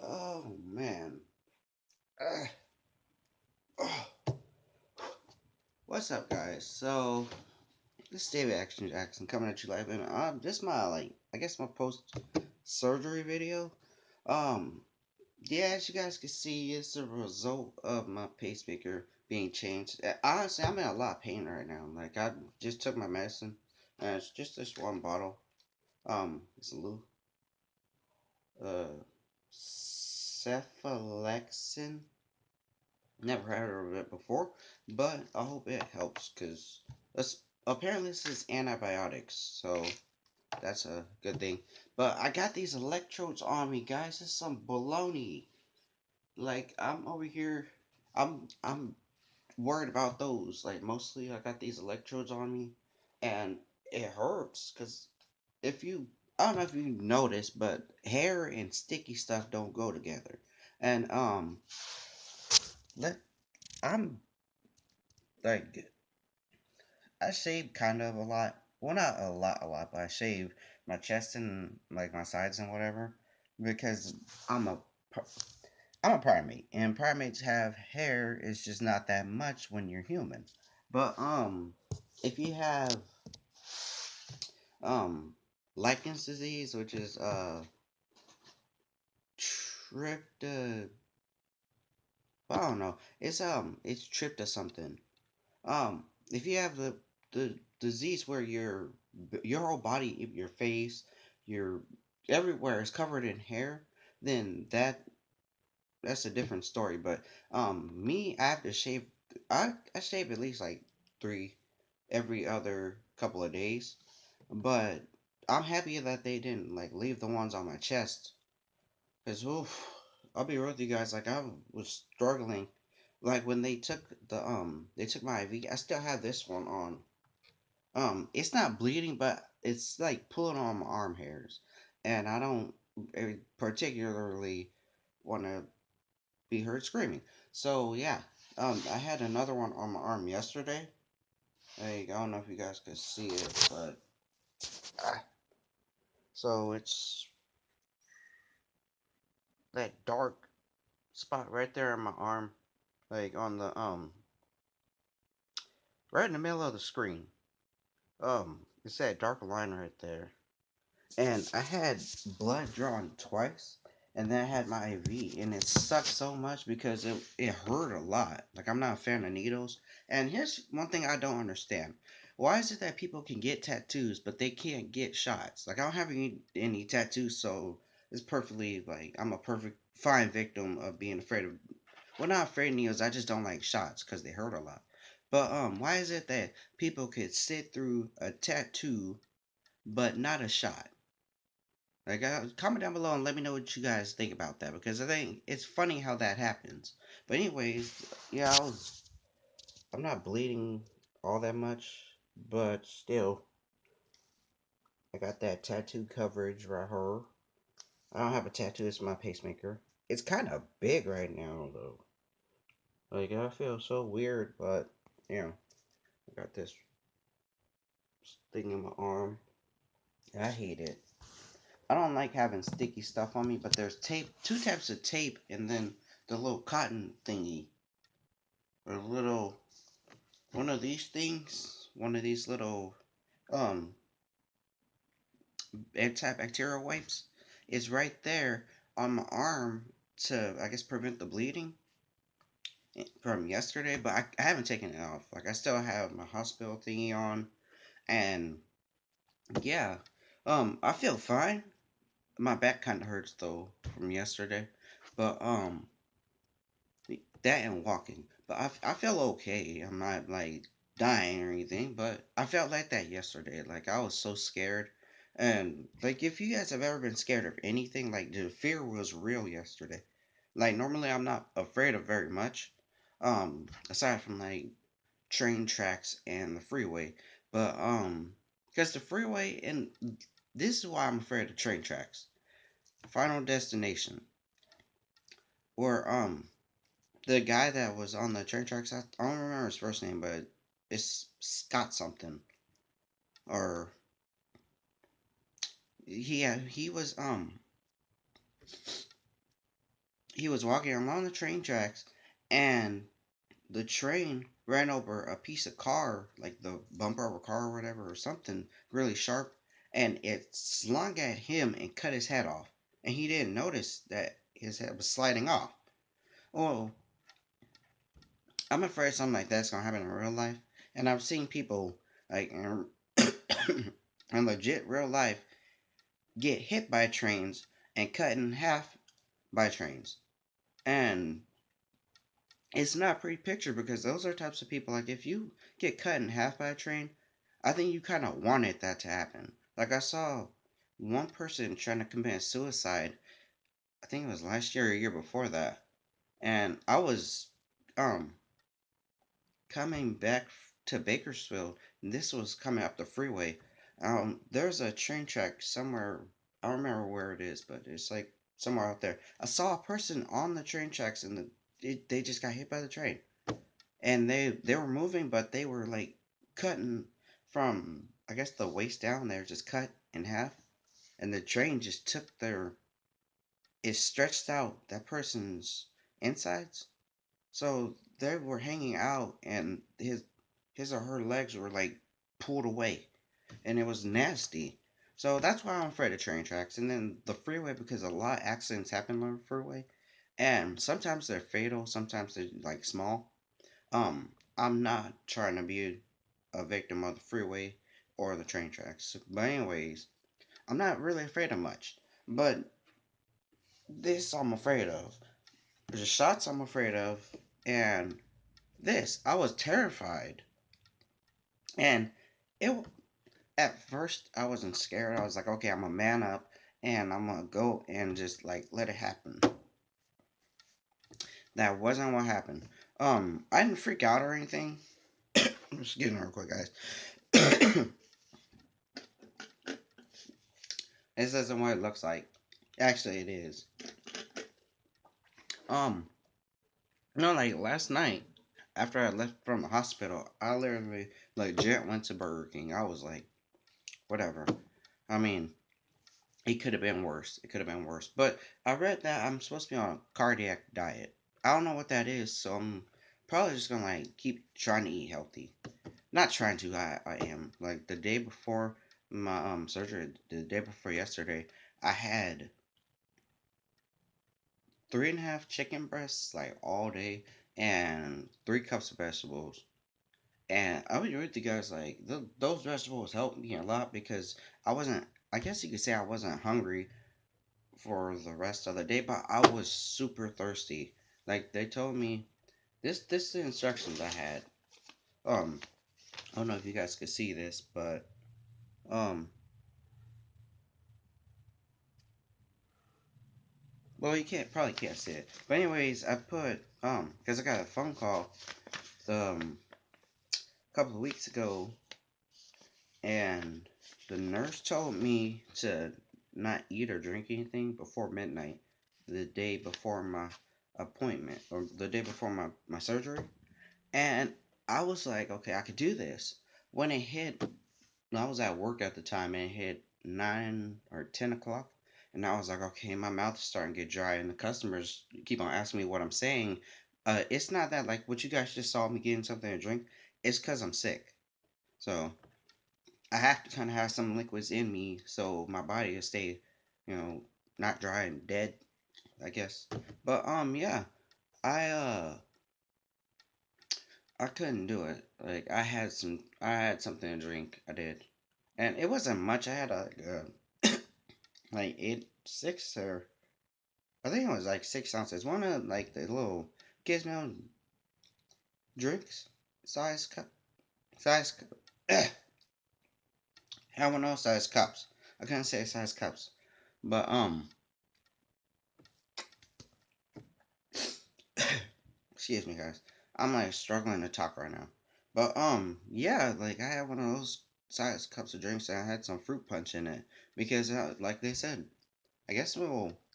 Oh man. Uh, oh. What's up, guys? So this is David Action Jackson coming at you live, and this is my I guess my post surgery video. Um, yeah, as you guys can see, it's a result of my pacemaker being changed. Honestly, I'm in a lot of pain right now. Like I just took my medicine, and it's just this one bottle. It's a little uh cephalexin. Never heard of it before, but I hope it helps because apparently this is antibiotics, so that's a good thing. But I got these electrodes on me, guys. It's some baloney. Like I'm over here, I'm worried about those. Like mostly, I got these electrodes on me, and it hurts because if you, I don't know if you noticed, but hair and sticky stuff don't go together. And let I'm like I shave kind of a lot. Well, not a lot, but I shave my chest and like my sides and whatever because I'm a I'm a primate, and primates have hair. It's just not that much when you're human. But if you have um Lichen's disease, which is trypto, I don't know. It's trypto something. If you have the disease where your whole body, your face, your everywhere is covered in hair, then that's a different story. But me, I have to shave. I shave at least like three every other couple of days. But I'm happy that they didn't like leave the ones on my chest. Cause oof, I'll be real with you guys. Like I was struggling. Like when they took my IV. I still have this one on. It's not bleeding, but it's like pulling on my arm hairs, and I don't particularly want to be heard screaming. So yeah, I had another one on my arm yesterday. Like I don't know if you guys could see it, but ah, so it's that dark spot right there on my arm, like on the right in the middle of the screen. It's that dark line right there. And I had blood drawn twice, and then I had my IV, and it sucked so much because it hurt a lot. Like I'm not a fan of needles. And here's one thing I don't understand: why is it that people can get tattoos but they can't get shots? Like I don't have any tattoos, so it's perfectly like I'm a perfect fine victim of being afraid of. Well, not afraid of needles. I just don't like shots because they hurt a lot. But why is it that people could sit through a tattoo but not a shot? Like, comment down below and let me know what you guys think about that because I think it's funny how that happens. But anyways, yeah, I'm not bleeding all that much, but still, I got that tattoo coverage right here. I don't have a tattoo. It's my pacemaker. It's kind of big right now though. Like I feel so weird, but yeah, I got this thing in my arm. I hate it. I don't like having sticky stuff on me, but there's tape, two types of tape, and then the little cotton thingy, or little one of these things, one of these little um antibacterial wipes is right there on my arm to I guess prevent the bleeding from yesterday, but I haven't taken it off. Like I still have my hospital thingy on, and yeah, I feel fine. My back kind of hurts though from yesterday, but that and walking. But I feel okay. I'm not like dying or anything, but I felt like that yesterday. Like I was so scared. And like if you guys have ever been scared of anything, like the fear was real yesterday. Like normally I'm not afraid of very much. Aside from like train tracks and the freeway. But because the freeway and this is why I'm afraid of train tracks. Final Destination. Or the guy that was on the train tracks, I don't remember his first name, but it's Scott something. Or he was he was walking along the train tracks, and the train ran over a piece of car, like the bumper of a car or whatever, or something really sharp, and it slung at him and cut his head off. And he didn't notice that his head was sliding off. Well, I'm afraid something like that's gonna happen in real life, and I've seen people like in legit real life get hit by trains and cut in half by trains. And it's not a pretty picture because those are types of people like if you get cut in half by a train, I think you kind of wanted that to happen. Like I saw one person trying to commit suicide. I think it was last year or a year before that, and I was um coming back to Bakersfield. And this was coming up the freeway. There's a train track somewhere. I don't remember where it is, but it's like somewhere out there. I saw a person on the train tracks, and they just got hit by the train. And they were moving, but they were like cutting from I guess the waist down. They were just cut in half, and the train just took their it stretched out that person's insides, so they were hanging out, and his or her legs were like pulled away, and it was nasty. So that's why I'm afraid of train tracks. And then the freeway, because a lot of accidents happen on the freeway, and sometimes they're fatal, sometimes they're like small. I'm not trying to be a victim of the freeway or the train tracks. But anyways, I'm not really afraid of much. But this I'm afraid of. The shots I'm afraid of, and this I was terrified. And it at first I wasn't scared. I was like, okay, I'm a man up, and I'm gonna go and just like let it happen. That wasn't what happened. I didn't freak out or anything. I'm just getting real quick, guys. This isn't what it looks like. Actually, it is. Um, like last night, after I left from the hospital, I literally like jet went to Burger King. I was like, whatever. I mean, it could have been worse. It could have been worse. But I read that I'm supposed to be on a cardiac diet. I don't know what that is, so I'm probably just gonna like keep trying to eat healthy. Not trying to. I am like the day before my surgery, the day before yesterday, I had 3.5 chicken breasts like all day and 3 cups of vegetables. And I would agree with you guys, like those vegetables helped me a lot because I wasn't. I guess you could say I wasn't hungry for the rest of the day, but I was super thirsty. Like they told me, this is the instructions I had. I don't know if you guys could see this, but um, well, you can't probably can't see it. But anyways, I put because I got a phone call a couple of weeks ago, and the nurse told me to not eat or drink anything before midnight, the day before my appointment or the day before my surgery. And I was like, okay, I could do this. When it hit, I was at work at the time, and it hit 9 or 10 o'clock, and I was like, okay, my mouth is starting to get dry, and the customers keep on asking me what I'm saying. It's not that like what you guys just saw me getting something to drink. It's because I'm sick, so I have to kind of have some liquids in me so my body will stay, you know, not dry and dead, I guess. But yeah, I I couldn't do it. Like I had something to drink. I did, and it wasn't much. I had like 6 or I think it was like 6 ounces. One of like the little kids meal drinks size cup size cup. Had one of those size cups. I couldn't say size cups, but excuse me, guys. I'm like struggling to talk right now. But yeah, like I had one of those size cups of drinks and I had some fruit punch in it because, like they said, I guess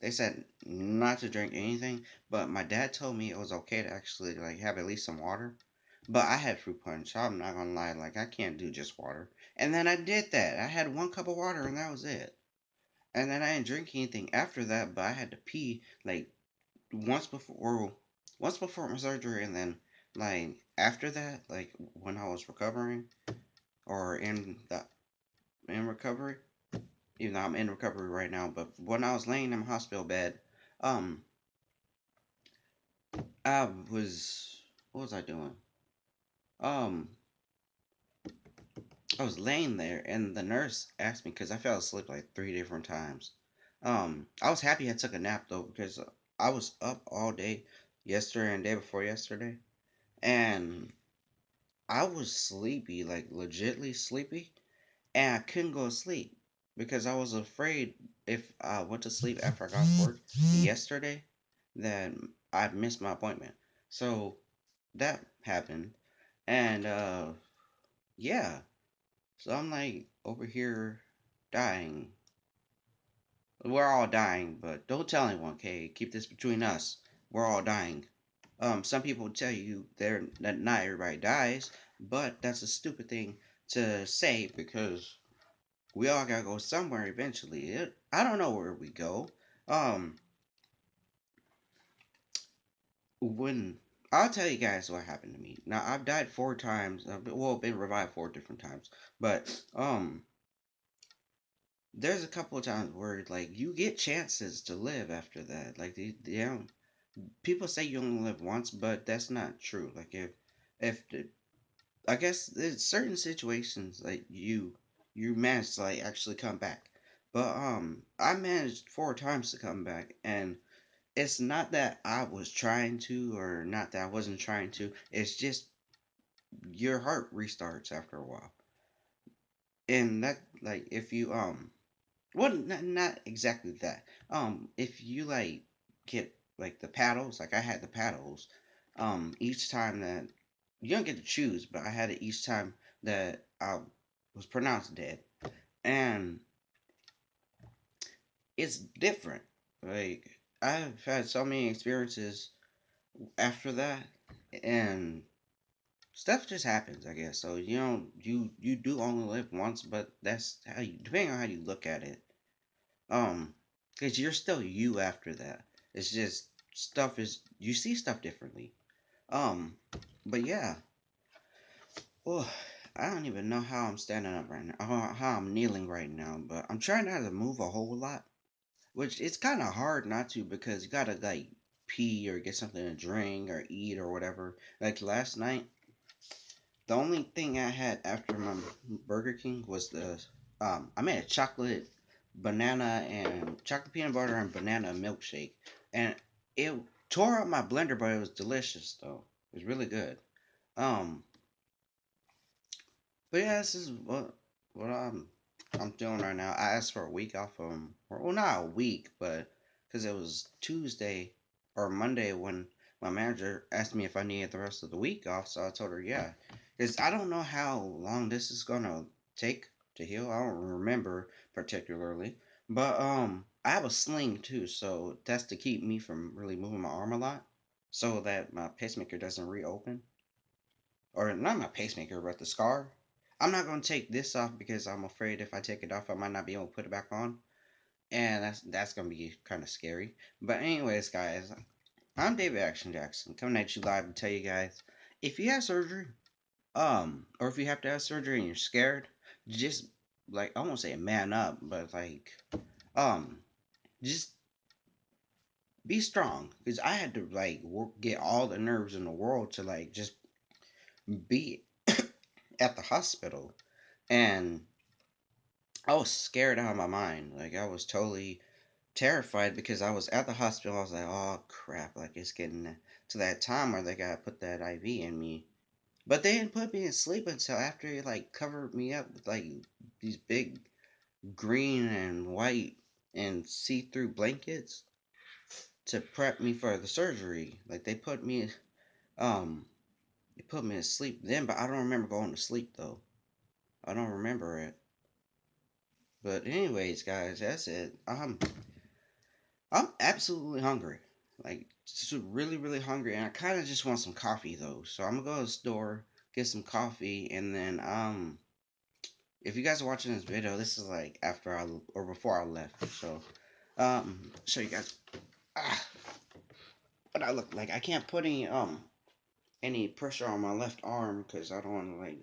they said not to drink anything, but my dad told me it was okay to actually like have at least some water. But I had fruit punch. So I'm not gonna lie, like I can't do just water. And then I did that. I had 1 cup of water and that was it. And then I didn't drink anything after that, but I had to pee like once before, once before my surgery, and then like after that, like when I was recovering or in recovery, even though I'm in recovery right now, but when I was laying in my hospital bed, um, I was what was I doing? Um, I was laying there, and the nurse asked me because I fell asleep like 3 different times. I was happy I took a nap though because I was up all day yesterday and day before yesterday, and I was sleepy, like legitly sleepy, and I couldn't go to sleep because I was afraid if I went to sleep after I got off work yesterday, then I'd miss my appointment. So that happened, and yeah, so I'm like over here dying. We're all dying, but don't tell anyone, okay? Keep this between us. We're all dying. Some people tell you that not everybody dies, but that's a stupid thing to say because we all gotta go somewhere eventually. I don't know where we go. Um, when I'll tell you guys what happened to me. Now I've died 4 times. Been revived 4 different times, but there's a couple of times where like you get chances to live after that. Like people say you only live once, but that's not true. Like if the, I guess there's certain situations like you manage to like actually come back. But I managed 4 times to come back, and it's not that I was trying to or not that I wasn't trying to. It's just your heart restarts after a while. And that like if you well, not exactly that. If you like get like the paddles, like I had the paddles, each time that you don't get to choose, but I had it each time that I was pronounced dead, and it's different. Like I've had so many experiences after that, and stuff just happens, I guess. So you do only live once, but that's how you depending on how you look at it. Um, because you're still you after that. It's just stuff is you see stuff differently. Um, but yeah. Oh, I don't even know how I'm standing up right now. How I'm kneeling right now, but I'm trying not to move a whole lot, which it's kind of hard not to because you gotta like pee or get something to drink or eat or whatever. Like last night, the only thing I had after my Burger King was I made a chocolate peanut butter and banana milkshake, and it tore up my blender, but it was delicious though. It was really good. Um, but yeah, this is what I'm doing right now. I asked for a week off well, not a week, but because it was Tuesday or Monday when my manager asked me if I needed the rest of the week off, so I told her yeah. Because I don't know how long this is gonna take to heal. I don't remember particularly, but I have a sling too, so that's to keep me from really moving my arm a lot, so that my pacemaker doesn't reopen, or not my pacemaker, but the scar. I'm not gonna take this off because I'm afraid if I take it off, I might not be able to put it back on, and that's gonna be kind of scary. But anyways, guys, I'm David Action Jackson coming at you live to tell you guys if you have surgery, or if you have to have surgery and you're scared, just like I won't say man up, but like um, just be strong because I had to like get all the nerves in the world to like just be at the hospital and I was scared out of my mind. Like I was totally terrified because I was at the hospital. I was like, oh crap! Like it's getting to that time where they gotta put that IV in me. But they didn't put me in sleep until after they like covered me up with like these big green and white and see-through blankets to prep me for the surgery. Like um they put me to sleep then, but I don't remember going to sleep though. I don't remember it. But anyways, guys, that's it. I'm absolutely hungry. Like, just really, really hungry. And I kind of just want some coffee, though. So I'm going to go to the store, get some coffee. And then, if you guys are watching this video, this is like after or before I left. So, show you guys. Ah, But I look like I can't put any pressure on my left arm because I don't want to like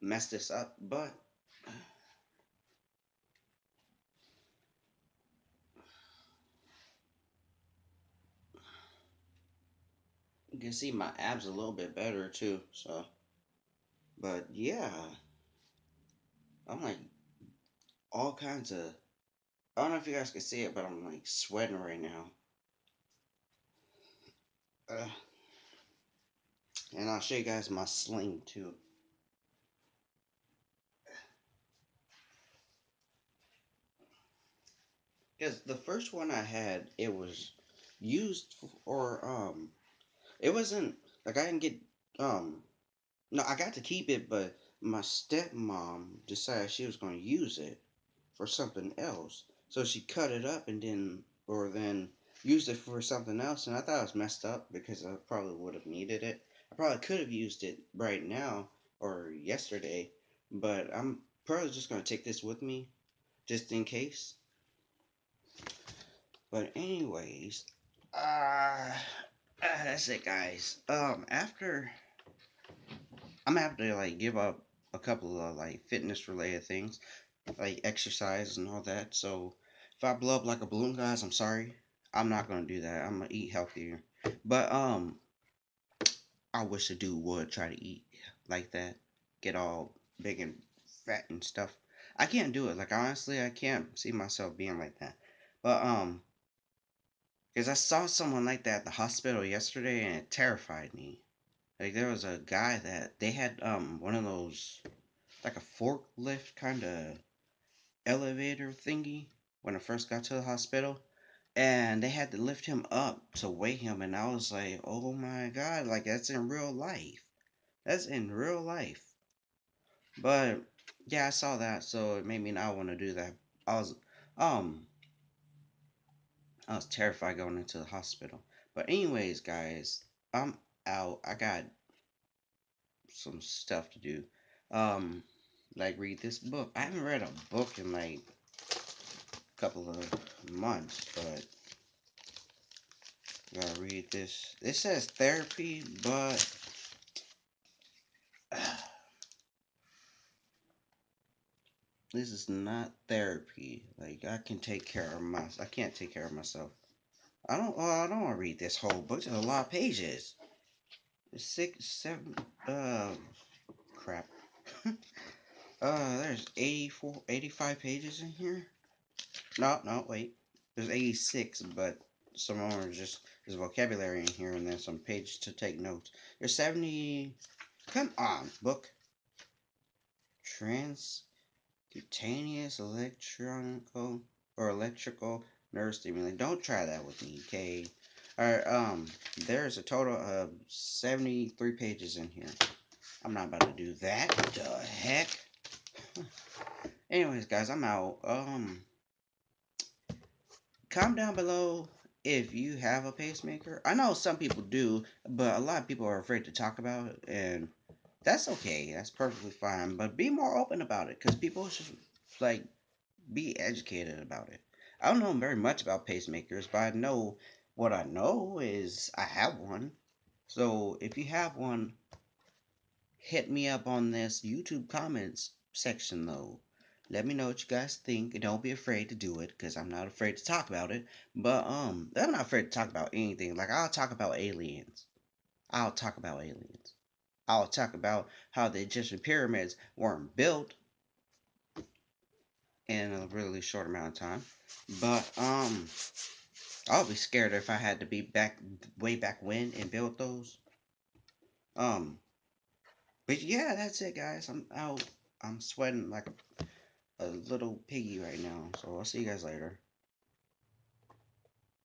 mess this up. But you can see my abs a little bit better too. So, but yeah, I'm like all kinds of. I don't know if you guys can see it, but I'm like sweating right now. Uh, and I'll show you guys my sling too. Because the first one I had, it was used for it wasn't like I didn't get um no, I got to keep it, but my stepmom decided she was going to use it for something else. So she cut it up and then used it for something else. And I thought it was messed up because I probably would have needed it. I probably could have used it right now or yesterday, but I'm probably just going to take this with me just in case. But, anyways, that's it, guys. After I'm gonna have to like give up a couple of like fitness related things, like exercise and all that. So if I blow up like a balloon, guys, I'm sorry. I'm not gonna do that. I'm gonna eat healthier. But I wish a dude would try to eat like that, get all big and fat and stuff. I can't do it. Like honestly, I can't see myself being like that. But because I saw someone like that at the hospital yesterday, and it terrified me. Like there was a guy that they had one of those like a forklift kind of elevator thingy when I first got to the hospital, and they had to lift him up to weigh him, and I was like, oh my god, like that's in real life. That's in real life. But yeah, I saw that, so it made me not want to do that. I was um I was terrified going into the hospital. But anyways, guys, I'm out. I got some stuff to do. Um, like read this book. I haven't read a book in like a couple of months, but I gotta read this. It says therapy, but this is not therapy. Like I can take care of myself. I can't take care of myself. I don't. I don't want to read this whole book. There's a lot of pages. Six, seven. Crap. There's 84, 85 pages in here. No, no, wait. There's 86, but some of them are just there's vocabulary in here, and then some pages to take notes. There's 70. Come on, book. Transcutaneous electronical or electrical nerve stimulator. Don't try that with me, okay? Alright, there's a total of 73 pages in here. I'm not about to do that. The heck? Anyways, guys, I'm out. Comment down below if you have a pacemaker. I know some people do, but a lot of people are afraid to talk about it, and that's okay. That's perfectly fine. But be more open about it, because people should like be educated about it. I don't know very much about pacemakers, but I know what I know is I have one. So if you have one, hit me up on this YouTube comments section though. Let me know what you guys think, and don't be afraid to do it, because I'm not afraid to talk about it. But I'm not afraid to talk about anything. Like I'll talk about aliens. I'll talk about aliens. I'll talk about how the Egyptian pyramids weren't built in a really short amount of time. But I'll be scared if I had to be back way back when and build those. Um, but yeah, that's it, guys. I'm out. I'm sweating like a little piggy right now. So I'll see you guys later.